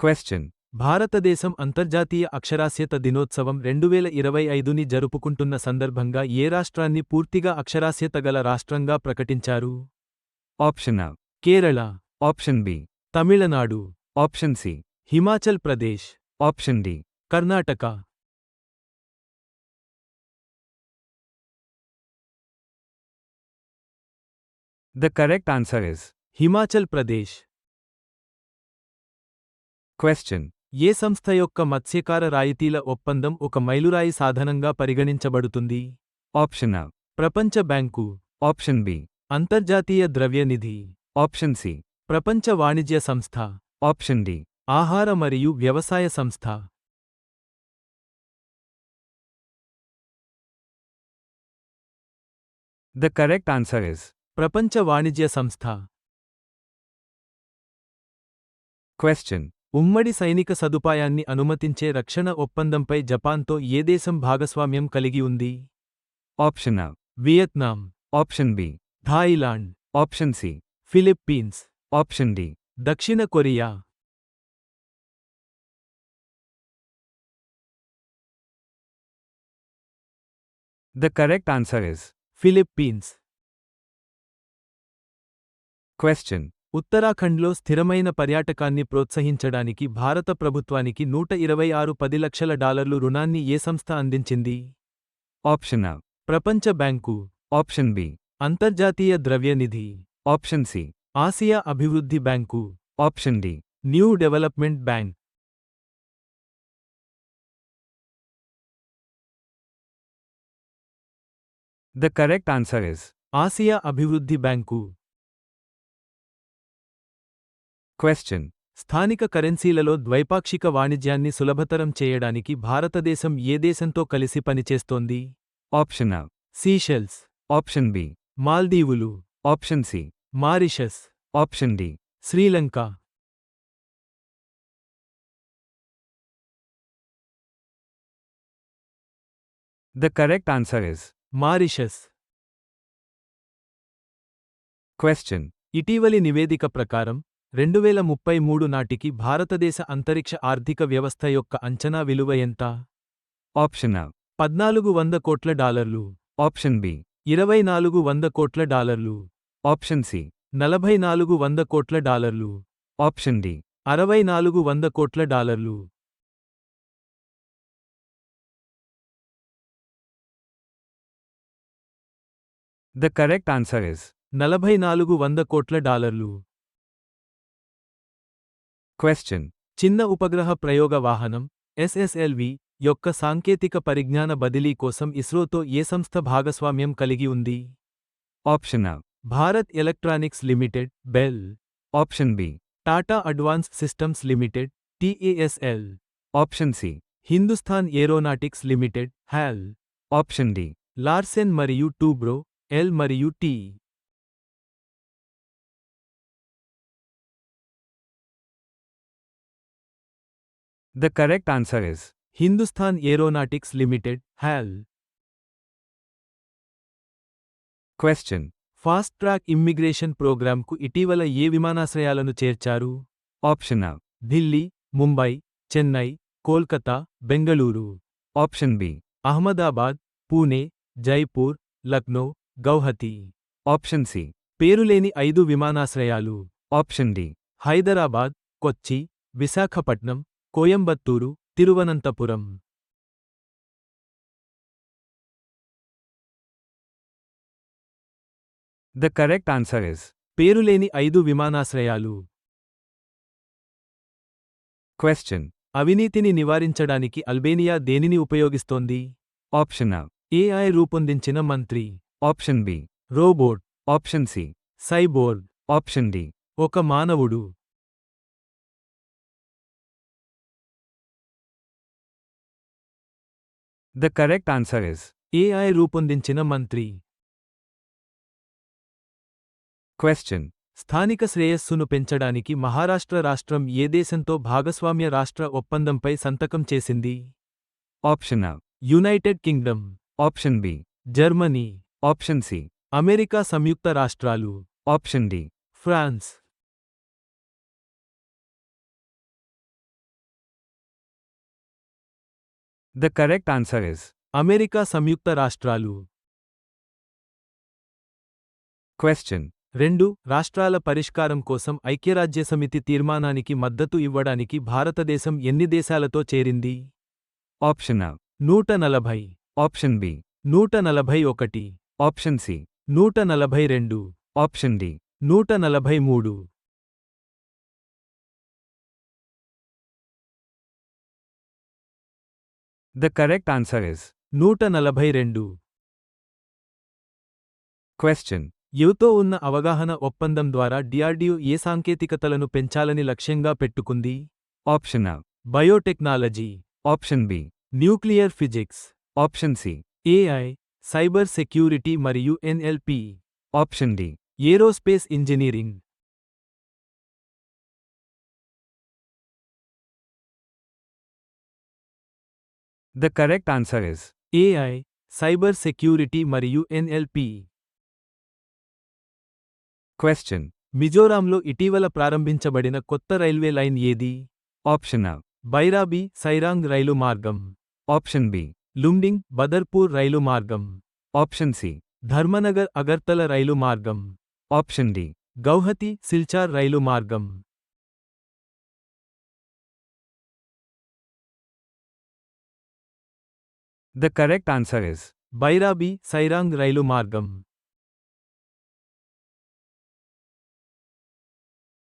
Question. భారతదేశం అంతర్జాతీయ అక్షరాస్యత దినోత్సవం 2025ని జరుపుకుంటున్న సందర్భంగా ఏ రాష్ట్రాన్ని పూర్తిగా అక్షరాస్యత గల రాష్ట్రంగా ప్రకటించారు? Option A. Kerala, Option B. Tamil Nadu, Option C. Himachal Pradesh, Option D. Karnataka. The correct answer is Himachal Pradesh. question. ఏ సంస్థ యొక్క మత్స్యకార రాయితీల ఒప్పందం ఒక మైలురాయి సాధనంగా పరిగణించబడుతుంది? Option A. ప్రపంచ బ్యాంకు, Option B. అంతర్జాతీయ ద్రవ్యనిధి, Option C. ప్రపంచ వాణిజ్య సంస్థ, Option D. ఆహార మరియు వ్యవసాయ సంస్థ. The correct answer is ప్రపంచ వాణిజ్య సంస్థ. question. ఉమ్మడి సైనిక సదుపాయాన్ని అనుమతించే రక్షణ ఒప్పందంపై జపాన్తో ఏ దేశం భాగస్వామ్యం కలిగి ఉంది? Option A. Vietnam, Option B. Thailand, Option C. Philippines, Option D. దక్షిణ Korea. The correct answer is Philippines. question. ఉత్తరాఖండ్లో స్థిరమైన పర్యాటకాన్ని ప్రోత్సహించడానికి భారత ప్రభుత్వానికి $126 లక్షల రుణాన్ని ఏ సంస్థ అందించింది? Option A. ప్రపంచ బ్యాంకు, Option B. అంతర్జాతీయ ద్రవ్యనిధి, Option C. ఆసియా అభివృద్ధి bank, Option D. New development bank. The correct answer is Asia అభివృద్ధి బ్యాంకు. question. స్థానిక కరెన్సీలలో ద్వైపాక్షిక వాణిజ్యాన్ని సులభతరం చేయడానికి భారతదేశం ఏ దేశంతో కలిసి పనిచేస్తోంది? Option A. Seychelles, Option B. మాల్దీవులు, Option C. Mauritius, Option D. Sri Lanka. The correct answer is Mauritius. question. ఇటీవలి నివేదిక ప్రకారం 2033 నాటికి భారతదేశ అంతరిక్ష ఆర్థిక వ్యవస్థ యొక్క అంచనా విలువ ఎంత? Option A. $1,400 కోట్ల, Option B. $2,400 కోట్ల, Option C. $4,400 కోట్ల, Option D. $6,400 కోట్ల. The correct answer is $4,400 కోట్ల. question. చిన్న ఉపగ్రహ ప్రయోగ వాహనం SSLV యొక్క సాంకేతిక పరిజ్ఞాన బదిలీ కోసం ఇస్రోతో ఏ సంస్థ భాగస్వామ్యం కలిగి ఉంది? Option A. Bharat electronics limited bell, Option B. Tata advanced systems limited TASL, Option C. Hindustan aeronautics limited HAL, Option D. Larsen మరియు టూబ్రో L మరియు T. The correct answer is Hindustan aeronautics limited HAL. question. Fast track immigration ప్రోగ్రామ్కు ఇటీవల ఏ విమానాశ్రయాలను చేర్చారు? Option A. Delhi, Mumbai, Chennai, Kolkata, Bengaluru. Option B. Ahmedabad, Pune, Jaipur, Lucknow, Guwahati. Option C. పేరులేని 5 విమానాశ్రయాలు. Option D. Hyderabad, Kochi, Visakhapatnam, Coimbatore, Thiruvananthapuram. The correct answer is పేరులేని 5 విమానాశ్రయాలు. question. అవినీతిని నివారించడానికి Albania దేనిని ఉపయోగిస్తోంది? Option A. AI రూపొందించిన మంత్రి. Option B. Robot, Option C. Cyborg, Option D. ఒక మానవుడు. The correct answer is AI రూపొందించిన మంత్రి. question. స్థానిక శ్రేయస్సును పెంచడానికి మహారాష్ట్ర రాష్ట్రం ఏ దేశంతో భాగస్వామ్య రాష్ట్ర ఒప్పందంపై సంతకం చేసింది? Option A. United Kingdom, Option B. Germany, Option C. America సంయుక్త రాష్ట్రాలు, Option D. France. The correct answer is America సంయుక్త రాష్ట్రాలు. question. 2. రాష్ట్రాల పరిష్కారం కోసం ఐక్యరాజ్యసమితి తీర్మానానికి మద్దతు ఇవ్వడానికి భారతదేశం ఎన్ని దేశాలతో చేరింది? Option A. 140, Option B. 141, Option C. 142, Option D. 143. The correct answer is 142. question. యుతో ఉన్న అవగాహన ఒప్పందం ద్వారా డిఆర్డిఓ ఏ సాంకేతికతలను పెంచాలని లక్ష్యంగా పెట్టుకుంది? Option A. Biotechnology, Option B. Nuclear physics, Option C. AI, cyber security మరియు NLP, Option D. Aerospace engineering. The correct answer is AI, cyber security మరియు ఎన్ఎల్పి. question. మిజోరాంలో ఇటీవల ప్రారంభించబడిన కొత్త రైల్వే లైన్ ఏది? Option A. బైరాబి, సైరాంగ్ రైలు మార్గం, Option B. లుండింగ్, బదర్పూర్ రైలు మార్గం, Option C. ధర్మనగర్ అగర్తల రైలు మార్గం, Option D. గౌహతి, సిల్చార్ రైలు మార్గం. The correct answer is Bairabi, Sairang రైలు మార్గం.